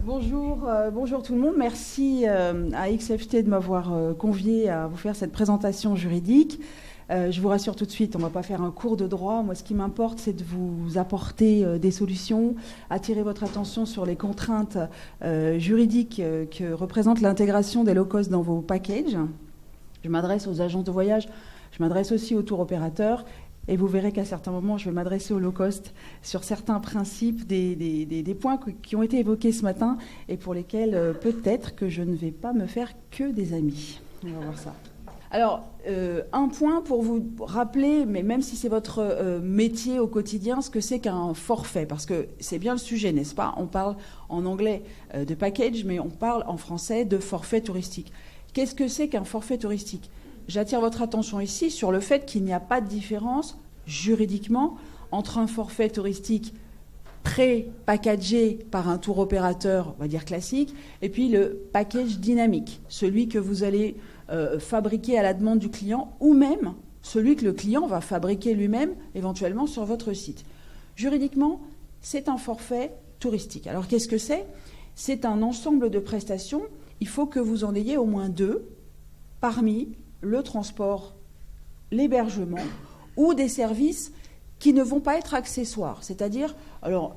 Bonjour tout le monde. Merci à XFT de m'avoir convié à vous faire cette présentation juridique. Je vous rassure tout de suite, on ne va pas faire un cours de droit. Moi, ce qui m'importe, c'est de vous apporter des solutions, attirer votre attention sur les contraintes juridiques que représente l'intégration des low-cost dans vos packages. Je m'adresse aux agences de voyage, je m'adresse aussi aux tour opérateurs. Et vous verrez qu'à certains moments, je vais m'adresser au low-cost sur certains principes, des points qui ont été évoqués ce matin et pour lesquels peut-être que je ne vais pas me faire que des amis. On va voir ça. Alors, un point pour vous rappeler, mais même si c'est votre métier au quotidien, ce que c'est qu'un forfait, parce que c'est bien le sujet, n'est-ce pas? On parle en anglais de package, mais on parle en français de forfait touristique. Qu'est-ce que c'est qu'un forfait touristique? J'attire votre attention ici sur le fait qu'il n'y a pas de différence juridiquement entre un forfait touristique pré-packagé par un tour opérateur, on va dire classique, et puis le package dynamique, celui que vous allez fabriquer à la demande du client, ou même celui que le client va fabriquer lui-même éventuellement sur votre site. Juridiquement, c'est un forfait touristique. Alors qu'est-ce que c'est? C'est un ensemble de prestations. Il faut que vous en ayez au moins deux parmi le transport, l'hébergement ou des services qui ne vont pas être accessoires. C'est-à-dire, alors,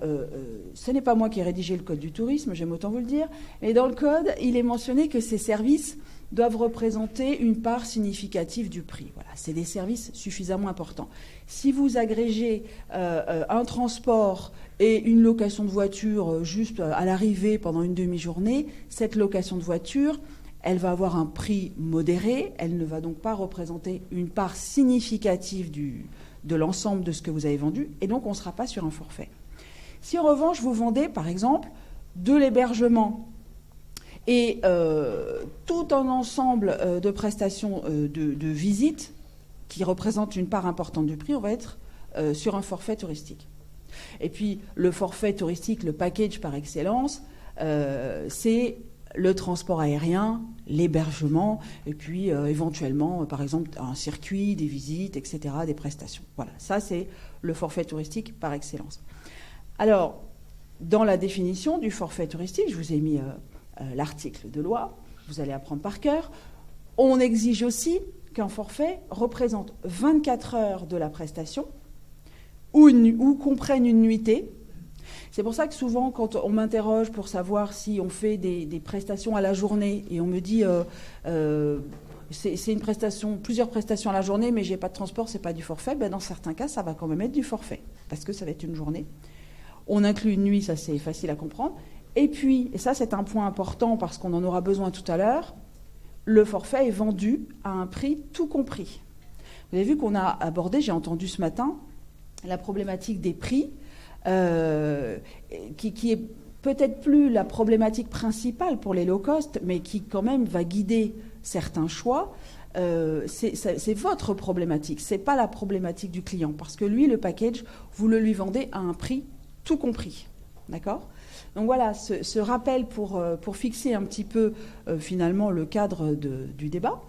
ce n'est pas moi qui ai rédigé le code du tourisme, j'aime autant vous le dire, mais dans le code, il est mentionné que ces services doivent représenter une part significative du prix. Voilà, c'est des services suffisamment importants. Si vous agrégez un transport et une location de voiture juste à l'arrivée pendant une demi-journée, cette location de voiture, elle va avoir un prix modéré, elle ne va donc pas représenter une part significative de l'ensemble de ce que vous avez vendu, et donc on ne sera pas sur un forfait. Si en revanche vous vendez par exemple de l'hébergement et tout un ensemble de prestations de visites qui représentent une part importante du prix, on va être sur un forfait touristique. Et puis le forfait touristique, le package par excellence, c'est le transport aérien, l'hébergement, et puis éventuellement, par exemple, un circuit, des visites, etc., des prestations. Voilà, ça c'est le forfait touristique par excellence. Alors, dans la définition du forfait touristique, je vous ai mis l'article de loi, vous allez apprendre par cœur, on exige aussi qu'un forfait représente 24 heures de la prestation ou comprenne une nuitée. C'est pour ça que souvent, quand on m'interroge pour savoir si on fait des prestations à la journée, et on me dit c'est une prestation, plusieurs prestations à la journée, mais j'ai pas de transport, c'est pas du forfait, ben dans certains cas, ça va quand même être du forfait, parce que ça va être une journée. On inclut une nuit, ça c'est facile à comprendre. Et puis, et ça c'est un point important parce qu'on en aura besoin tout à l'heure, le forfait est vendu à un prix tout compris. Vous avez vu qu'on a abordé, j'ai entendu ce matin, la problématique des prix, qui est peut-être plus la problématique principale pour les low-cost, mais qui quand même va guider certains choix. C'est votre problématique, c'est pas la problématique du client, parce que lui, le package, vous le lui vendez à un prix tout compris. D'accord ? Donc voilà, ce rappel pour fixer un petit peu finalement le cadre du débat.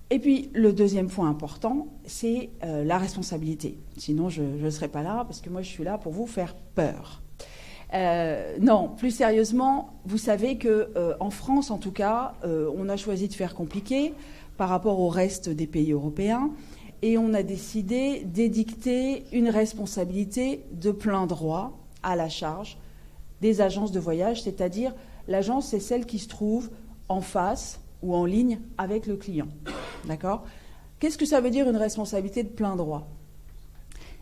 Et puis, le deuxième point important, c'est la responsabilité. Sinon, je ne serais pas là, parce que moi, je suis là pour vous faire peur. Non, plus sérieusement, vous savez qu'en France, en tout cas, on a choisi de faire compliqué par rapport au reste des pays européens, et on a décidé d'édicter une responsabilité de plein droit à la charge des agences de voyage, c'est-à-dire l'agence, c'est celle qui se trouve en face ou en ligne avec le client. D'accord ? Qu'est-ce que ça veut dire une responsabilité de plein droit ?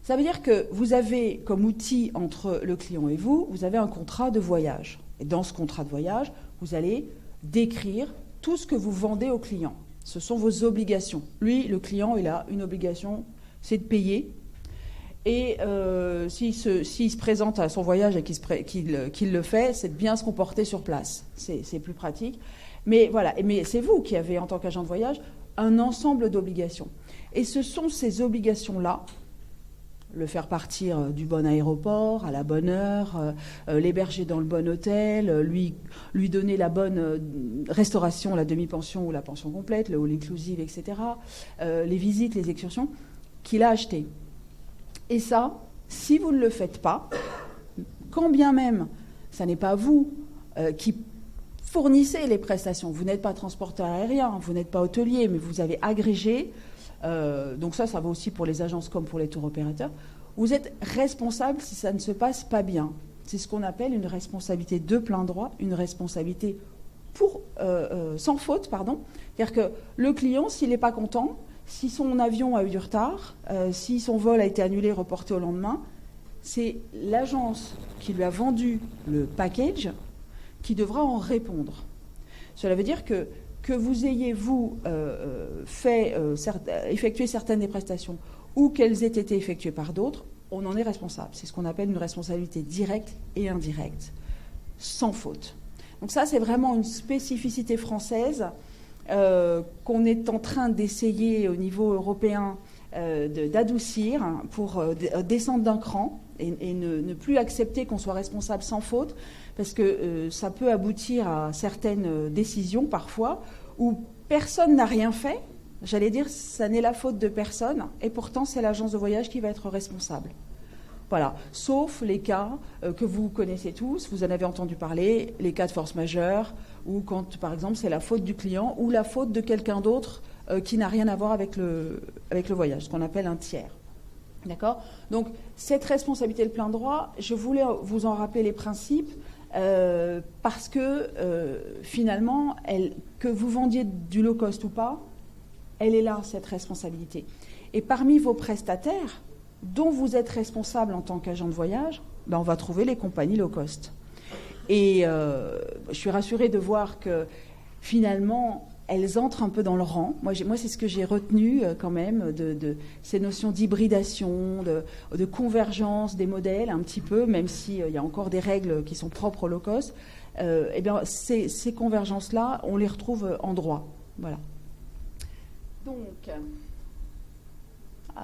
Ça veut dire que vous avez comme outil entre le client et vous, vous avez un contrat de voyage. Et dans ce contrat de voyage, vous allez décrire tout ce que vous vendez au client. Ce sont vos obligations. Lui, le client, il a une obligation, c'est de payer. Et s'il se présente à son voyage et qu'il le fait, c'est de bien se comporter sur place. C'est plus pratique. Mais voilà, mais c'est vous qui avez, en tant qu'agent de voyage, un ensemble d'obligations. Et ce sont ces obligations-là, le faire partir du bon aéroport, à la bonne heure, l'héberger dans le bon hôtel, lui donner la bonne restauration, la demi-pension ou la pension complète, le all inclusive, etc., les visites, les excursions, qu'il a achetées. Et ça, si vous ne le faites pas, quand bien même ça n'est pas vous qui fournissez les prestations. Vous n'êtes pas transporteur aérien, vous n'êtes pas hôtelier, mais vous avez agrégé. Donc ça vaut aussi pour les agences comme pour les tour opérateurs. Vous êtes responsable si ça ne se passe pas bien. C'est ce qu'on appelle une responsabilité de plein droit, une responsabilité sans faute, pardon. C'est-à-dire que le client, s'il n'est pas content, si son avion a eu du retard, si son vol a été annulé, reporté au lendemain, c'est l'agence qui lui a vendu le package qui devra en répondre. Cela veut dire que vous ayez, vous, effectué certaines des prestations ou qu'elles aient été effectuées par d'autres, on en est responsable. C'est ce qu'on appelle une responsabilité directe et indirecte, sans faute. Donc ça, c'est vraiment une spécificité française qu'on est en train d'essayer au niveau européen d'adoucir pour descendre d'un cran et ne plus accepter qu'on soit responsable sans faute, parce que ça peut aboutir à certaines décisions parfois où personne n'a rien fait. J'allais dire, ça n'est la faute de personne, et pourtant c'est l'agence de voyage qui va être responsable. Voilà, sauf les cas que vous connaissez tous, vous en avez entendu parler, les cas de force majeure, ou quand, par exemple, c'est la faute du client ou la faute de quelqu'un d'autre qui n'a rien à voir avec le voyage, ce qu'on appelle un tiers. D'accord ? Donc, cette responsabilité de plein droit, je voulais vous en rappeler les principes, parce que, finalement, que vous vendiez du low cost ou pas, elle est là, cette responsabilité. Et parmi vos prestataires, dont vous êtes responsable en tant qu'agent de voyage, on va trouver les compagnies low cost. Et je suis rassurée de voir que finalement, elles entrent un peu dans le rang. Moi c'est ce que j'ai retenu quand même de ces notions d'hybridation, de convergence des modèles un petit peu, même s'il y a encore des règles qui sont propres au low cost. Eh bien, ces convergences-là, on les retrouve en droit. Voilà. Donc,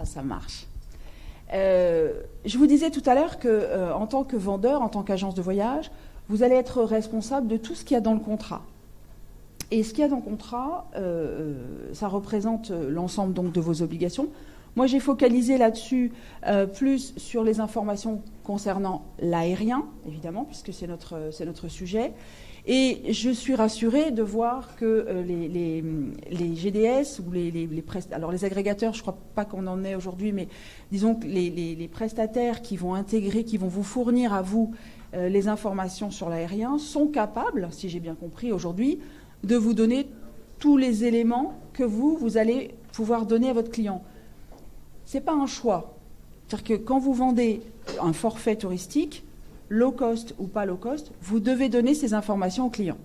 ça marche. Je vous disais tout à l'heure que, en tant que vendeur, en tant qu'agence de voyage, vous allez être responsable de tout ce qu'il y a dans le contrat. Et ce qu'il y a dans le contrat, ça représente l'ensemble donc de vos obligations. Moi, j'ai focalisé là-dessus plus sur les informations concernant l'aérien, évidemment, puisque c'est notre sujet. Et je suis rassurée de voir que les GDS ou alors les agrégateurs, je ne crois pas qu'on en ait aujourd'hui, mais disons que les prestataires qui vont intégrer, qui vont vous fournir à vous les informations sur l'aérien sont capables, si j'ai bien compris aujourd'hui, de vous donner tous les éléments que vous allez pouvoir donner à votre client. Ce n'est pas un choix. C'est-à-dire que quand vous vendez un forfait touristique, low cost ou pas low cost, vous devez donner ces informations aux clients.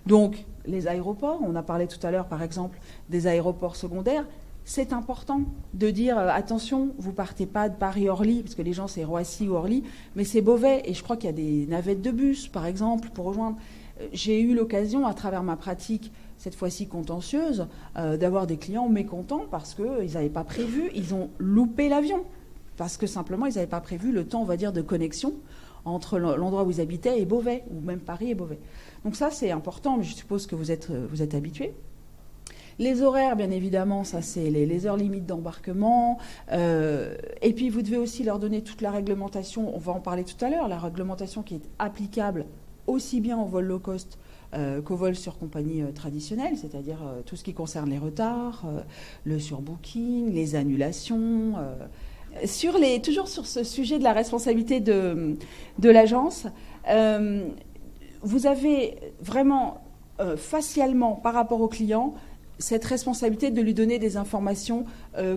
Donc, les aéroports, on a parlé tout à l'heure par exemple des aéroports secondaires, c'est important de dire attention, vous partez pas de Paris-Orly, parce que les gens c'est Roissy ou Orly, mais c'est Beauvais, et je crois qu'il y a des navettes de bus par exemple pour rejoindre. J'ai eu l'occasion à travers ma pratique, cette fois-ci contentieuse, d'avoir des clients mécontents parce qu'ils n'avaient pas prévu, ils ont loupé l'avion. Parce que simplement, ils n'avaient pas prévu le temps, on va dire, de connexion entre l'endroit où ils habitaient et Beauvais, ou même Paris et Beauvais. Donc ça, c'est important, mais je suppose que vous êtes habitués. Les horaires, bien évidemment, ça c'est les heures limites d'embarquement. Et puis, vous devez aussi leur donner toute la réglementation, on va en parler tout à l'heure, la réglementation qui est applicable aussi bien au vol low cost qu'au vol sur compagnie traditionnelle, c'est-à-dire tout ce qui concerne les retards, le surbooking, les annulations... toujours sur ce sujet de la responsabilité de l'agence, vous avez vraiment facialement par rapport au client cette responsabilité de lui donner des informations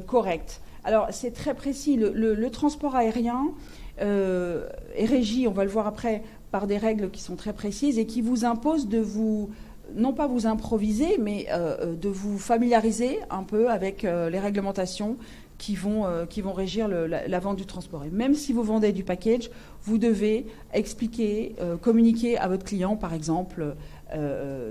correctes. Alors c'est très précis, le transport aérien est régi, on va le voir après, par des règles qui sont très précises et qui vous imposent de vous, non pas vous improviser, mais de vous familiariser un peu avec les réglementations qui vont régir la vente du transport. Et même si vous vendez du package, vous devez expliquer, communiquer à votre client, par exemple,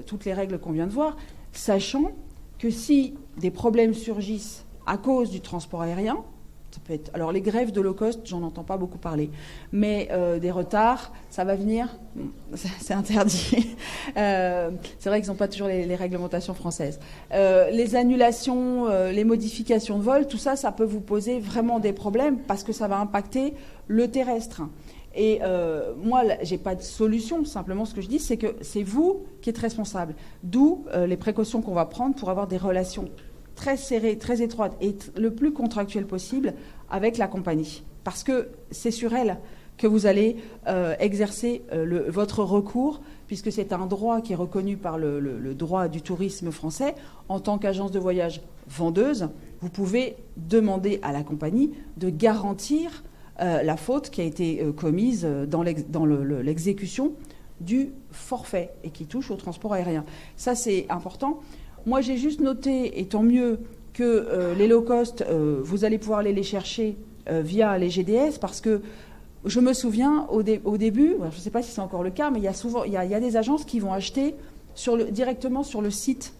toutes les règles qu'on vient de voir, sachant que si des problèmes surgissent à cause du transport aérien, ça peut être, alors les grèves de low cost, j'en entends pas beaucoup parler, mais des retards, ça va venir, c'est interdit. C'est vrai qu'ils n'ont pas toujours les réglementations françaises. Les annulations, les modifications de vol, tout ça, ça peut vous poser vraiment des problèmes parce que ça va impacter le terrestre. Et moi, j'ai pas de solution. Simplement, ce que je dis, c'est que c'est vous qui êtes responsable. D'où les précautions qu'on va prendre pour avoir des relations très serrées, très étroites et le plus contractuelles possible avec la compagnie. Parce que c'est sur elle que vous allez exercer votre recours, puisque c'est un droit qui est reconnu par le droit du tourisme français. En tant qu'agence de voyage vendeuse, vous pouvez demander à la compagnie de garantir la faute qui a été commise dans l'exécution du forfait et qui touche au transport aérien. Ça, c'est important. Moi, j'ai juste noté, et tant mieux, que les low-cost, vous allez pouvoir aller les chercher via les GDS, parce que je me souviens, au début, je ne sais pas si c'est encore le cas, mais il y a des agences qui vont acheter directement sur le site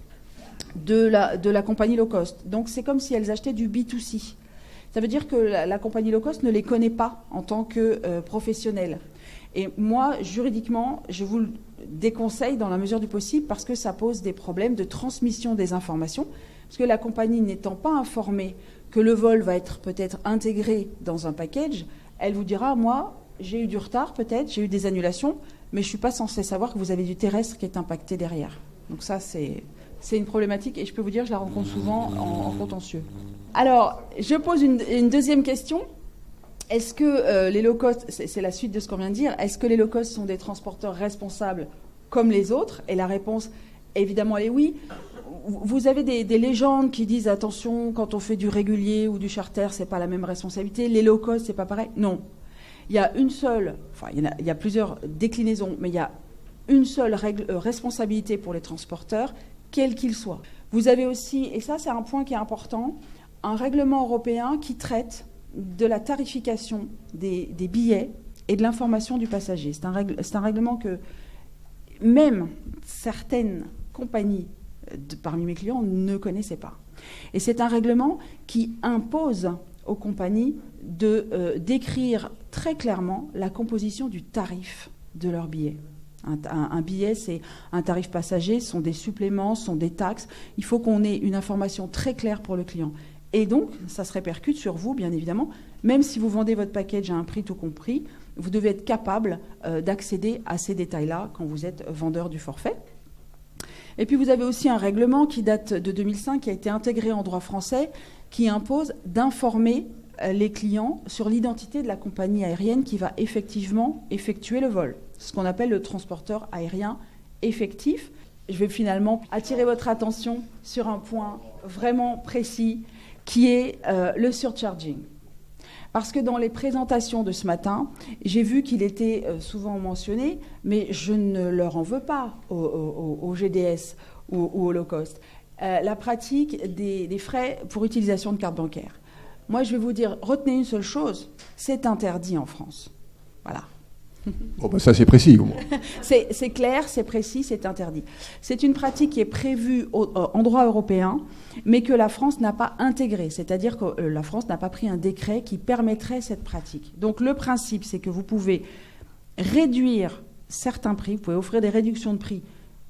de la compagnie low-cost. Donc, c'est comme si elles achetaient du B2C. Ça veut dire que la compagnie low-cost ne les connaît pas en tant que professionnels. Et moi, juridiquement, je vous le déconseille dans la mesure du possible, parce que ça pose des problèmes de transmission des informations, parce que la compagnie n'étant pas informée que le vol va être peut-être intégré dans un package, elle vous dira, moi, j'ai eu du retard peut-être, j'ai eu des annulations, mais je ne suis pas censée savoir que vous avez du terrestre qui est impacté derrière. Donc ça, c'est une problématique, et je peux vous dire, je la rencontre souvent en contentieux. Alors, je pose une deuxième question. Est-ce que les low-cost, c'est la suite de ce qu'on vient de dire, est-ce que les low-cost sont des transporteurs responsables comme les autres? Et la réponse, évidemment, elle est oui. Vous avez des légendes qui disent, attention, quand on fait du régulier ou du charter, c'est pas la même responsabilité. Les low-cost, c'est pas pareil. Non. Il y a une seule, enfin, il y a plusieurs déclinaisons, mais il y a une seule responsabilité pour les transporteurs, quels qu'ils soient. Vous avez aussi, et ça c'est un point qui est important, un règlement européen qui traite de la tarification des billets et de l'information du passager. C'est un règlement que même certaines compagnies parmi mes clients ne connaissaient pas. Et c'est un règlement qui impose aux compagnies de décrire très clairement la composition du tarif de leurs billets. Un billet, c'est un tarif passager, ce sont des suppléments, ce sont des taxes. Il faut qu'on ait une information très claire pour le client. Et donc, ça se répercute sur vous, bien évidemment. Même si vous vendez votre package à un prix tout compris, vous devez être capable d'accéder à ces détails-là quand vous êtes vendeur du forfait. Et puis, vous avez aussi un règlement qui date de 2005, qui a été intégré en droit français, qui impose d'informer les clients sur l'identité de la compagnie aérienne qui va effectivement effectuer le vol. C'est ce qu'on appelle le transporteur aérien effectif. Je vais finalement attirer votre attention sur un point vraiment précis, qui est le surcharging. Parce que dans les présentations de ce matin, j'ai vu qu'il était souvent mentionné, mais je ne leur en veux pas au GDS ou au low cost. La pratique des frais pour utilisation de carte bancaire. Moi, je vais vous dire, retenez une seule chose, c'est interdit en France. Voilà. Bon, ben ça, c'est précis, au moins. C'est clair, c'est précis, c'est interdit. C'est une pratique qui est prévue en droit européen, mais que la France n'a pas intégrée. C'est-à-dire que la France n'a pas pris un décret qui permettrait cette pratique. Donc, le principe, c'est que vous pouvez réduire certains prix, vous pouvez offrir des réductions de prix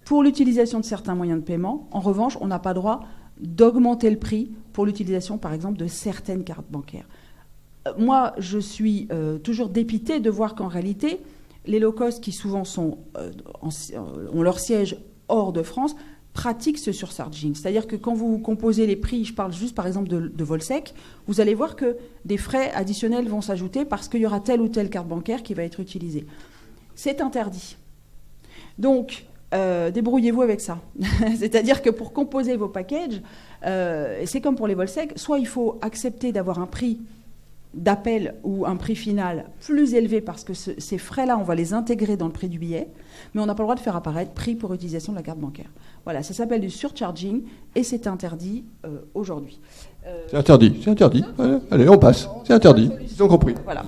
pour l'utilisation de certains moyens de paiement. En revanche, on n'a pas droit d'augmenter le prix pour l'utilisation, par exemple, de certaines cartes bancaires. Moi, je suis toujours dépitée de voir qu'en réalité, les low-cost qui souvent ont leur siège hors de France, pratiquent ce surcharging. C'est-à-dire que quand vous composez les prix, je parle juste par exemple de vol sec, vous allez voir que des frais additionnels vont s'ajouter parce qu'il y aura telle ou telle carte bancaire qui va être utilisée. C'est interdit. Donc, débrouillez-vous avec ça. C'est-à-dire que pour composer vos packages, c'est comme pour les vols secs, soit il faut accepter d'avoir un prix d'appel ou un prix final plus élevé parce que ces frais-là, on va les intégrer dans le prix du billet, mais on n'a pas le droit de faire apparaître prix pour utilisation de la carte bancaire. Voilà, ça s'appelle du surcharging et c'est interdit aujourd'hui. C'est interdit. Allez, on passe. C'est interdit. Ils ont compris. Voilà.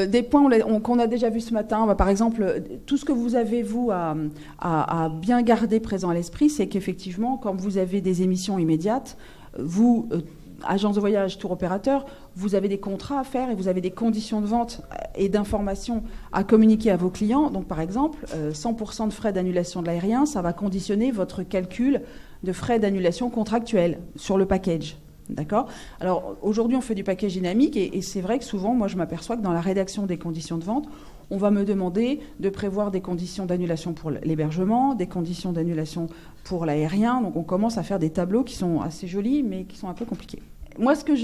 Des points qu'on a déjà vus ce matin, par exemple, tout ce que vous avez, vous, à bien garder présent à l'esprit, c'est qu'effectivement, quand vous avez des émissions immédiates, vous, agence de voyage, tour opérateur, vous avez des contrats à faire et vous avez des conditions de vente et d'information à communiquer à vos clients. Donc, par exemple, 100% de frais d'annulation de l'aérien, ça va conditionner votre calcul de frais d'annulation contractuels sur le package. D'accord ? Alors, aujourd'hui, on fait du package dynamique et c'est vrai que souvent, moi, je m'aperçois que dans la rédaction des conditions de vente, on va me demander de prévoir des conditions d'annulation pour l'hébergement, des conditions d'annulation pour l'aérien. Donc, on commence à faire des tableaux qui sont assez jolis, mais qui sont un peu compliqués. Moi, ce que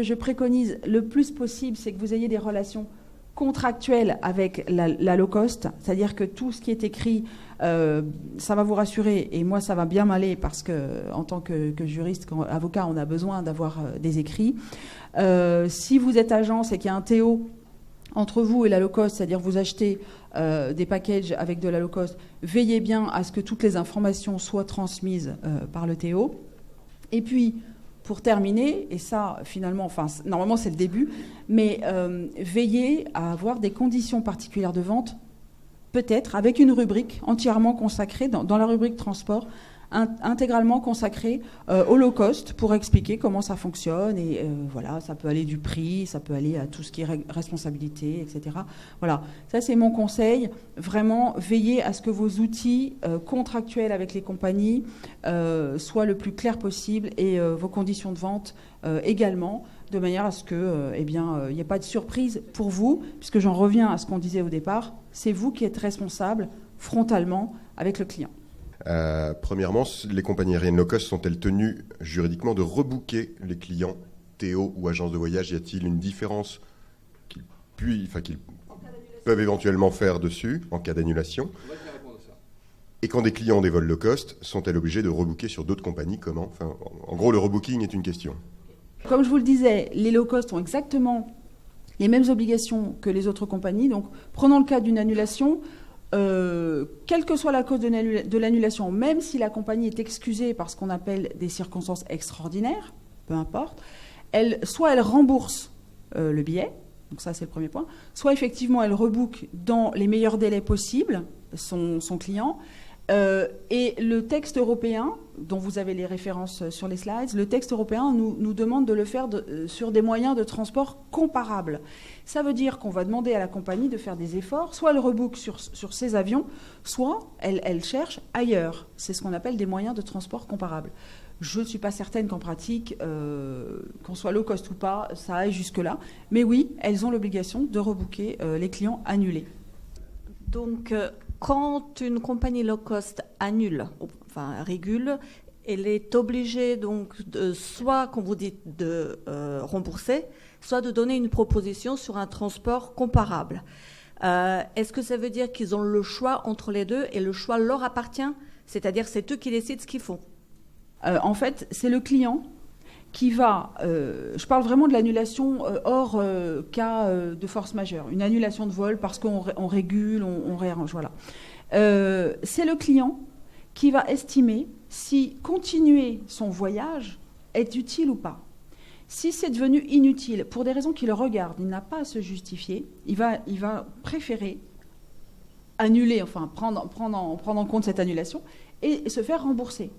je préconise le plus possible, c'est que vous ayez des relations contractuelles avec la low cost, c'est-à-dire que tout ce qui est écrit, ça va vous rassurer, et moi ça va bien m'aller parce que en tant que juriste, avocat, on a besoin d'avoir des écrits. Si vous êtes agence et qu'il y a un TO entre vous et la low cost, c'est-à-dire vous achetez des packages avec de la low cost, veillez bien à ce que toutes les informations soient transmises par le TO. Et puis, pour terminer, et ça, finalement, normalement, c'est le début, mais veillez à avoir des conditions particulières de vente, peut-être avec une rubrique entièrement consacrée, dans la rubrique transport, intégralement consacrée au low cost pour expliquer comment ça fonctionne. Et voilà, ça peut aller du prix, ça peut aller à tout ce qui est responsabilité, etc. Voilà, ça, c'est mon conseil. Vraiment, veillez à ce que vos outils contractuels avec les compagnies soient le plus clairs possible et vos conditions de vente également, de manière à ce que, il n'y ait pas de surprise pour vous, puisque j'en reviens à ce qu'on disait au départ, c'est vous qui êtes responsable frontalement avec le client. Premièrement, les compagnies aériennes low cost sont-elles tenues juridiquement de rebooker les clients TO ou agences de voyage ? Y a-t-il une différence qu'ils peuvent éventuellement faire dessus en cas d'annulation ? Et quand des clients ont des vols low cost, sont-elles obligées de rebooker sur d'autres compagnies ? Comment ? En gros, le rebooking est une question. Comme je vous le disais, les low cost ont exactement les mêmes obligations que les autres compagnies. Donc, prenons le cas d'une annulation. Quelle que soit la cause de l'annulation, même si la compagnie est excusée par ce qu'on appelle des circonstances extraordinaires, peu importe, soit elle rembourse le billet, donc ça c'est le premier point, soit effectivement elle rebook dans les meilleurs délais possibles son client. Et le texte européen, dont vous avez les références sur les slides, le texte européen nous demande de le faire sur des moyens de transport comparables. Ça veut dire qu'on va demander à la compagnie de faire des efforts, soit elle rebook sur ses avions, soit elle cherche ailleurs. C'est ce qu'on appelle des moyens de transport comparables. Je ne suis pas certaine qu'en pratique, qu'on soit low cost ou pas, ça aille jusque-là. Mais oui, elles ont l'obligation de rebooker les clients annulés. Donc, quand une compagnie low cost annule, régule, elle est obligée donc soit, comme vous dites, de rembourser, soit de donner une proposition sur un transport comparable. Est-ce que ça veut dire qu'ils ont le choix entre les deux et le choix leur appartient ? C'est-à-dire c'est eux qui décident ce qu'ils font ? En fait, c'est le client qui va... je parle vraiment de l'annulation hors cas de force majeure. Une annulation de vol parce qu'on régule, on réarrange, voilà. C'est le client qui va estimer si continuer son voyage est utile ou pas. Si c'est devenu inutile, pour des raisons qui le regardent, il n'a pas à se justifier, il va préférer annuler, prendre en compte cette annulation et se faire rembourser.